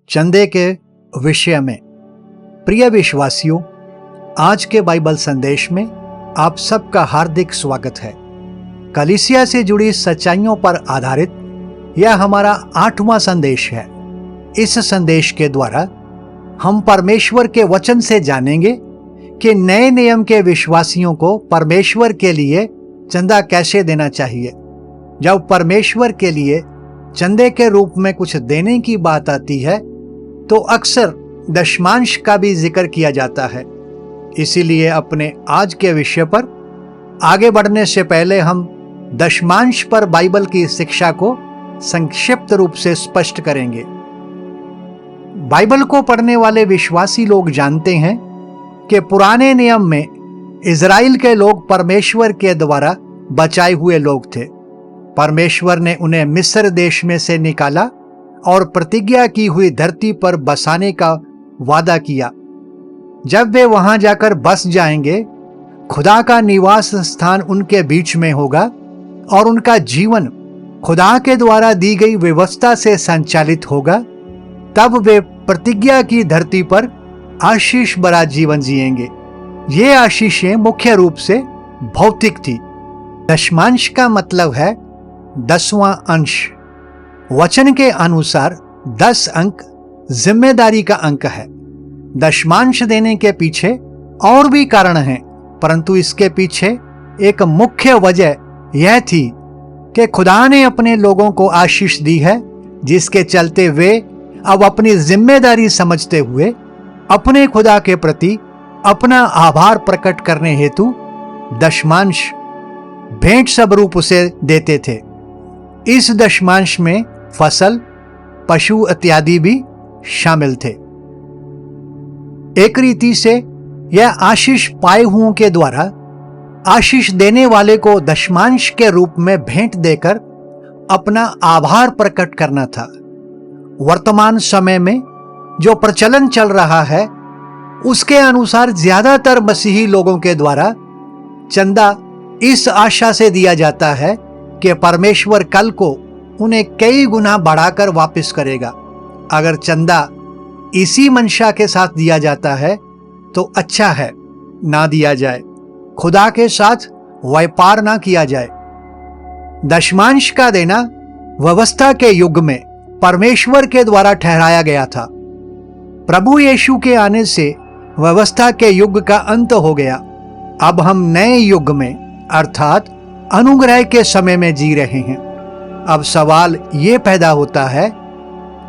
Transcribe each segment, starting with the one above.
चंदे के विषय में। प्रिय विश्वासियों, आज के बाइबल संदेश में आप सबका हार्दिक स्वागत है। कलीसिया से जुड़ी सच्चाइयों पर आधारित यह हमारा 8वां संदेश है। इस संदेश के द्वारा हम परमेश्वर के वचन से जानेंगे कि नए नियम के विश्वासियों को परमेश्वर के लिए चंदा कैसे देना चाहिए। जब परमेश्वर के लिए चंदे के रूप में कुछ देने की बात आती है तो अक्सर दशमांश का भी जिक्र किया जाता है। इसीलिए अपने आज के विषय पर आगे बढ़ने से पहले हम दशमांश पर बाइबल की शिक्षा को संक्षिप्त रूप से स्पष्ट करेंगे। बाइबल को पढ़ने वाले विश्वासी लोग जानते हैं कि पुराने नियम में इज़राइल के लोग परमेश्वर के द्वारा बचाए हुए लोग थे। परमेश्वर ने उन्हें मिस्र देश में से निकाला और प्रतिज्ञा की हुई धरती पर बसाने का वादा किया। जब वे वहां जाकर बस जाएंगे, खुदा का निवास स्थान उनके बीच में होगा और उनका जीवन खुदा के द्वारा दी गई व्यवस्था से संचालित होगा। तब वे प्रतिज्ञा की धरती पर आशीष भरा जीवन जिएंगे। ये आशीषें मुख्य रूप से भौतिक थी। दशमांश का मतलब है 10वां अंश। वचन के अनुसार 10 अंक जिम्मेदारी का अंक है। दशमांश देने के पीछे और भी कारण हैं, परंतु इसके पीछे एक मुख्य वजह यह थी कि खुदा ने अपने लोगों को आशीष दी है, जिसके चलते वे अब अपनी जिम्मेदारी समझते हुए अपने खुदा के प्रति अपना आभार प्रकट करने हेतु दशमांश भेंट स्वरूप उसे देते थे। इस दशमांश में फसल, पशु इत्यादि भी शामिल थे। एक रीति से यह आशीष पाए हुओं के द्वारा आशीष देने वाले को दशमांश के रूप में भेंट देकर अपना आभार प्रकट करना था। वर्तमान समय में जो प्रचलन चल रहा है उसके अनुसार ज्यादातर मसीही लोगों के द्वारा चंदा इस आशा से दिया जाता है कि परमेश्वर कल को उन्हें कई गुना बढ़ाकर वापस करेगा। अगर चंदा इसी मंशा के साथ दिया जाता है तो अच्छा है, ना दिया जाए। खुदा के साथ व्यापार ना किया जाए। दशमांश का देना व्यवस्था के युग में परमेश्वर के द्वारा ठहराया गया था। प्रभु यीशु के आने से व्यवस्था के युग का अंत हो गया। अब हम नए युग में अर्थात अनुग्रह के समय में जी रहे हैं। अब सवाल ये पैदा होता है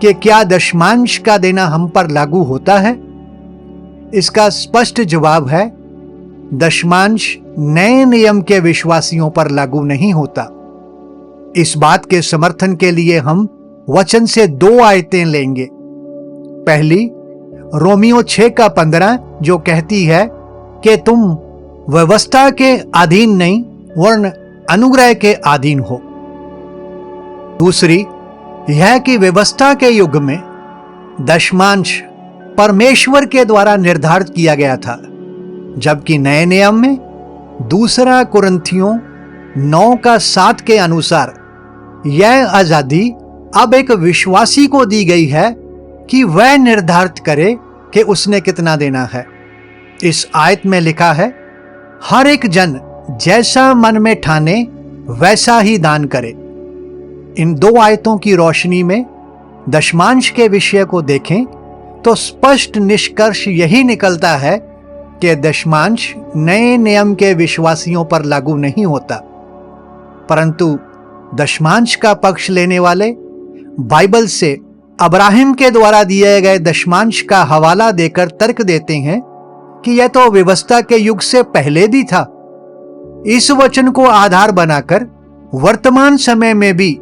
कि क्या दशमांश का देना हम पर लागू होता है? इसका स्पष्ट जवाब है, दशमांश नए नियम के विश्वासियों पर लागू नहीं होता। इस बात के समर्थन के लिए हम वचन से 2 आयतें लेंगे। पहली रोमियो 6:15 जो कहती है कि तुम व्यवस्था के अधीन नहीं वरन अनुग्रह के अधीन हो। दूसरी यह कि व्यवस्था के युग में दशमांश परमेश्वर के द्वारा निर्धारित किया गया था, जबकि नए नियम में 2 कुरिन्थियों 9:7 के अनुसार यह आजादी अब एक विश्वासी को दी गई है कि वह निर्धारित करे कि उसने कितना देना है। इस आयत में लिखा है, हर एक जन जैसा मन में ठाने वैसा ही दान करे। इन 2 आयतों की रोशनी में दशमांश के विषय को देखें तो स्पष्ट निष्कर्ष यही निकलता है कि दशमांश नए नियम के विश्वासियों पर लागू नहीं होता, परंतु दशमांश का पक्ष लेने वाले बाइबल से अब्राहम के द्वारा दिए गए दशमांश का हवाला देकर तर्क देते हैं कि यह तो व्यवस्था के युग से पहले भी था। इस वचन को आधार बनाकर वर्तमान समय में भी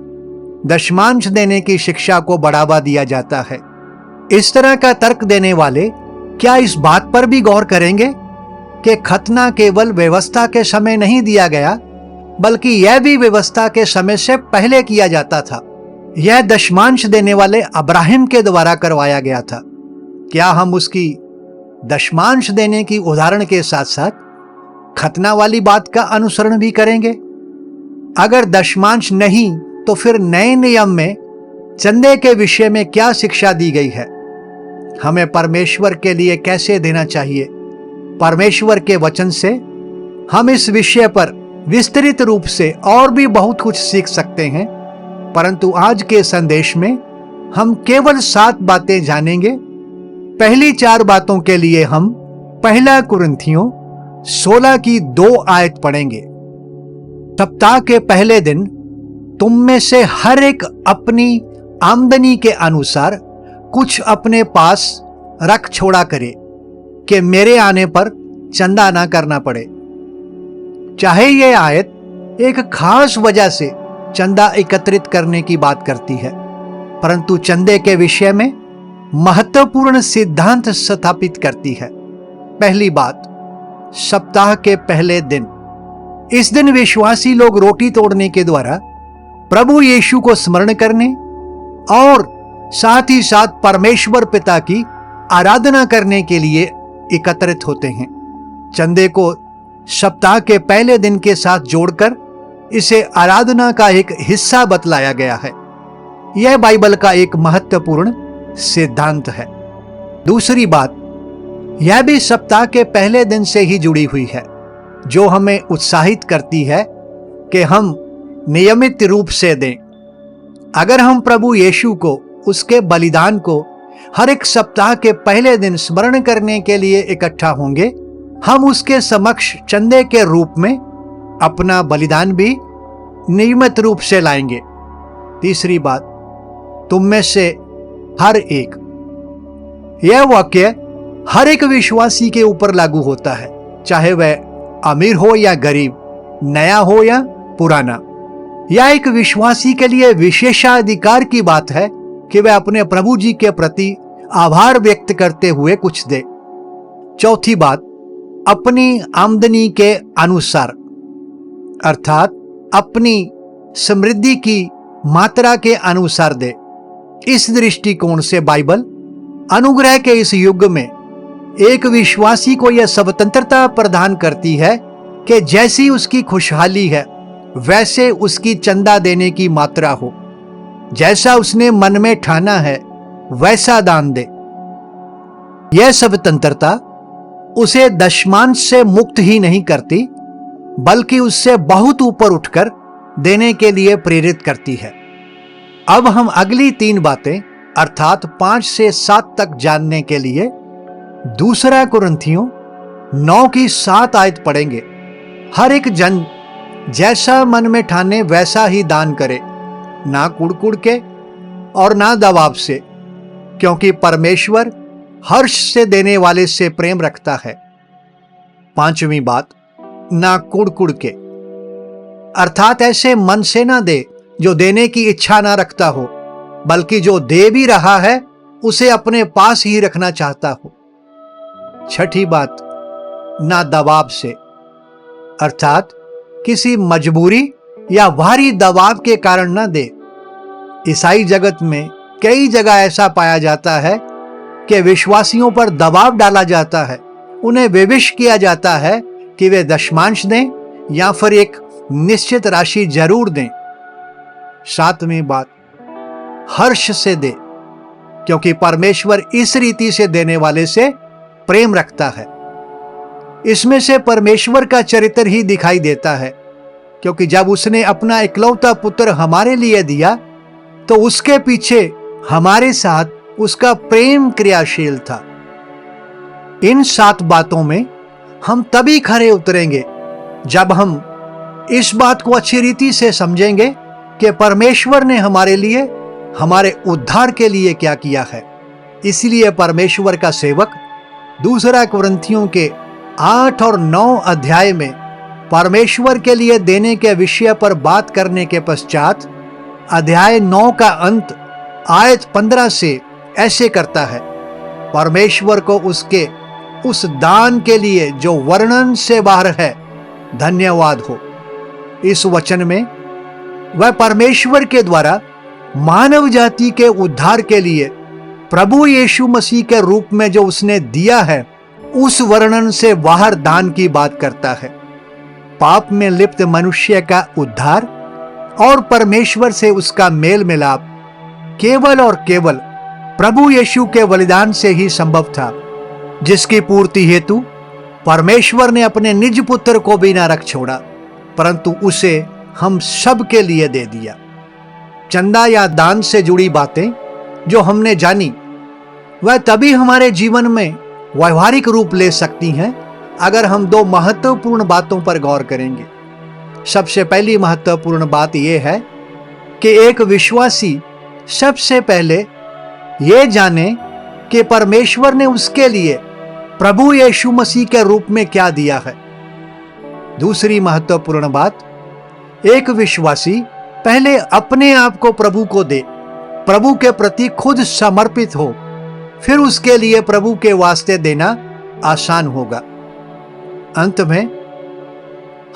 दशमांश देने की शिक्षा को बढ़ावा दिया जाता है। इस तरह का तर्क देने वाले क्या इस बात पर भी गौर करेंगे कि खतना केवल व्यवस्था के समय नहीं दिया गया, बल्कि यह भी व्यवस्था के समय से पहले किया जाता था। यह दशमांश देने वाले अब्राहम के द्वारा करवाया गया था। क्या हम उसकी दशमांश देने की उदाहरण के साथ साथ खतना वाली बात का अनुसरण भी करेंगे? अगर दशमांश नहीं तो फिर नए नियम में चंदे के विषय में क्या शिक्षा दी गई है? हमें परमेश्वर के लिए कैसे देना चाहिए। परमेश्वर के वचन से हम इस विषय पर विस्तृत रूप से और भी बहुत कुछ सीख सकते हैं, परंतु आज के संदेश में हम केवल 7 बातें जानेंगे। पहली 4 बातों के लिए हम पहला कुरिन्थियों 16 की 2 आयत पढ़ेंगे। सप्ताह के पहले दिन तुम में से हर एक अपनी आमदनी के अनुसार कुछ अपने पास रख छोड़ा करे, कि मेरे आने पर चंदा ना करना पड़े। चाहे यह आयत एक खास वजह से चंदा एकत्रित करने की बात करती है, परंतु चंदे के विषय में महत्वपूर्ण सिद्धांत स्थापित करती है। पहली बात, सप्ताह के पहले दिन। इस दिन विश्वासी लोग रोटी तोड़ने के द्वारा प्रभु यीशु को स्मरण करने और साथ ही साथ परमेश्वर पिता की आराधना करने के लिए एकत्रित होते हैं। चंदे को सप्ताह के पहले दिन के साथ जोड़कर इसे आराधना का एक हिस्सा बतलाया गया है। यह बाइबल का एक महत्वपूर्ण सिद्धांत है। दूसरी बात, यह भी सप्ताह के पहले दिन से ही जुड़ी हुई है, जो हमें उत्साहित करती है कि हम नियमित रूप से दें। अगर हम प्रभु यीशु को, उसके बलिदान को हर एक सप्ताह के पहले दिन स्मरण करने के लिए इकट्ठा होंगे, हम उसके समक्ष चंदे के रूप में अपना बलिदान भी नियमित रूप से लाएंगे। तीसरी बात, तुम में से हर एक। यह वाक्य हर एक विश्वासी के ऊपर लागू होता है, चाहे वह अमीर हो या गरीब, नया हो या पुराना। यह एक विश्वासी के लिए विशेषाधिकार की बात है कि वह अपने प्रभु जी के प्रति आभार व्यक्त करते हुए कुछ दे। चौथी बात, अपनी आमदनी के अनुसार, अर्थात अपनी समृद्धि की मात्रा के अनुसार दे। इस दृष्टिकोण से बाइबल अनुग्रह के इस युग में एक विश्वासी को यह स्वतंत्रता प्रदान करती है कि जैसी उसकी खुशहाली है वैसे उसकी चंदा देने की मात्रा हो। जैसा उसने मन में ठाना है वैसा दान दे। यह स्वतंत्रता उसे दशमांश से मुक्त ही नहीं करती, बल्कि उससे बहुत ऊपर उठकर देने के लिए प्रेरित करती है। अब हम अगली 3 बातें अर्थात 5 से 7 तक जानने के लिए दूसरा कुरिन्थियों 9 की 7 आयत पढ़ेंगे। हर एक जन जैसा मन में ठाने वैसा ही दान करे, ना कुड़कुड़ के और ना दबाव से, क्योंकि परमेश्वर हर्ष से देने वाले से प्रेम रखता है। 5वीं बात, ना कुड़कुड़ के, अर्थात ऐसे मन से ना दे जो देने की इच्छा ना रखता हो, बल्कि जो दे भी रहा है उसे अपने पास ही रखना चाहता हो। 6ठी बात, ना दबाव से, अर्थात किसी मजबूरी या भारी दबाव के कारण ना दे। ईसाई जगत में कई जगह ऐसा पाया जाता है कि विश्वासियों पर दबाव डाला जाता है, उन्हें विवश किया जाता है कि वे दशमांश दें या फिर एक निश्चित राशि जरूर दें। 7वीं बात, हर्ष से दे, क्योंकि परमेश्वर इस रीति से देने वाले से प्रेम रखता है। इसमें से परमेश्वर का चरित्र ही दिखाई देता है, क्योंकि जब उसने अपना इकलौता पुत्र हमारे लिए दिया तो उसके पीछे हमारे साथ उसका प्रेम क्रियाशील था। इन 7 बातों में हम तभी खरे उतरेंगे जब हम इस बात को अच्छी रीति से समझेंगे कि परमेश्वर ने हमारे लिए, हमारे उद्धार के लिए क्या किया है। इसलिए परमेश्वर का सेवक दूसरा कुरिन्थियों के 8 और 9 अध्याय में परमेश्वर के लिए देने के विषय पर बात करने के पश्चात अध्याय 9 का अंत आयत 15 से ऐसे करता है, परमेश्वर को उसके उस दान के लिए जो वर्णन से बाहर है धन्यवाद हो। इस वचन में वह परमेश्वर के द्वारा मानव जाति के उद्धार के लिए प्रभु यीशु मसीह के रूप में जो उसने दिया है उस वर्णन से बाहर दान की बात करता है। पाप में लिप्त मनुष्य का उद्धार और परमेश्वर से उसका मेल मिलाप केवल और केवल प्रभु यीशु के बलिदान से ही संभव था, जिसकी पूर्ति हेतु परमेश्वर ने अपने निज पुत्र को भी न रख छोड़ा, परंतु उसे हम सब के लिए दे दिया। चंदा या दान से जुड़ी बातें जो हमने जानी, वह तभी हमारे जीवन में व्यवहारिक रूप ले सकती हैं अगर हम दो महत्वपूर्ण बातों पर गौर करेंगे। सबसे पहली महत्वपूर्ण बात यह है कि एक विश्वासी सबसे पहले यह जाने कि परमेश्वर ने उसके लिए प्रभु यीशु मसीह के रूप में क्या दिया है। दूसरी महत्वपूर्ण बात, एक विश्वासी पहले अपने आप को प्रभु को दे, प्रभु के प्रति खुद समर्पित हो, फिर उसके लिए प्रभु के वास्ते देना आसान होगा। अंत में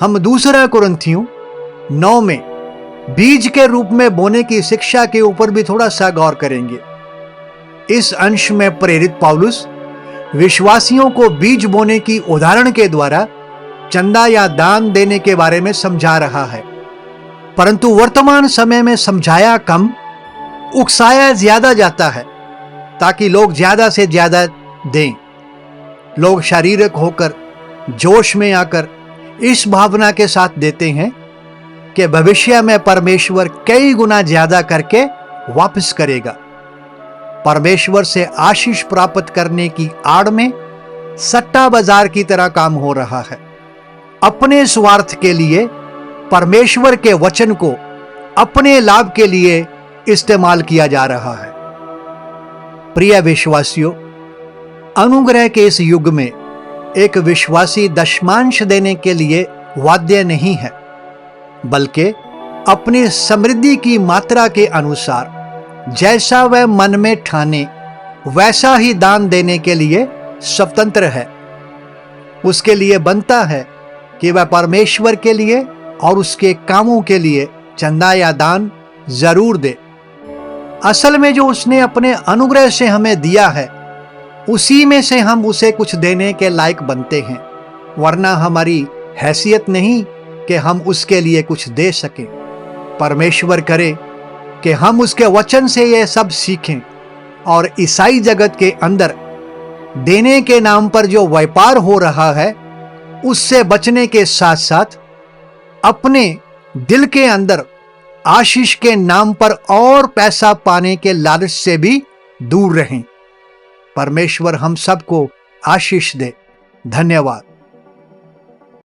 हम 2 कुरिन्थियों 9 में बीज के रूप में बोने की शिक्षा के ऊपर भी थोड़ा सा गौर करेंगे। इस अंश में प्रेरित पौलुस विश्वासियों को बीज बोने की उदाहरण के द्वारा चंदा या दान देने के बारे में समझा रहा है, परंतु वर्तमान समय में समझाया कम, उकसाया ज्यादा जाता है ताकि लोग ज्यादा से ज्यादा दें। लोग शारीरिक होकर, जोश में आकर इस भावना के साथ देते हैं कि भविष्य में परमेश्वर कई गुना ज्यादा करके वापस करेगा। परमेश्वर से आशीष प्राप्त करने की आड़ में सट्टा बाजार की तरह काम हो रहा है। अपने स्वार्थ के लिए परमेश्वर के वचन को अपने लाभ के लिए इस्तेमाल किया जा रहा है। प्रिय विश्वासियों, अनुग्रह के इस युग में एक विश्वासी दशमांश देने के लिए बाध्य नहीं है, बल्कि अपनी समृद्धि की मात्रा के अनुसार जैसा वह मन में ठाने वैसा ही दान देने के लिए स्वतंत्र है। उसके लिए बनता है कि वह परमेश्वर के लिए और उसके कामों के लिए चंदा या दान जरूर दे। असल में जो उसने अपने अनुग्रह से हमें दिया है, उसी में से हम उसे कुछ देने के लायक बनते हैं, वरना हमारी हैसियत नहीं कि हम उसके लिए कुछ दे सकें। परमेश्वर करे कि हम उसके वचन से यह सब सीखें और ईसाई जगत के अंदर देने के नाम पर जो व्यापार हो रहा है, उससे बचने के साथ साथ अपने दिल के अंदर आशीष के नाम पर और पैसा पाने के लालच से भी दूर रहें। परमेश्वर हम सबको आशीष दे। धन्यवाद।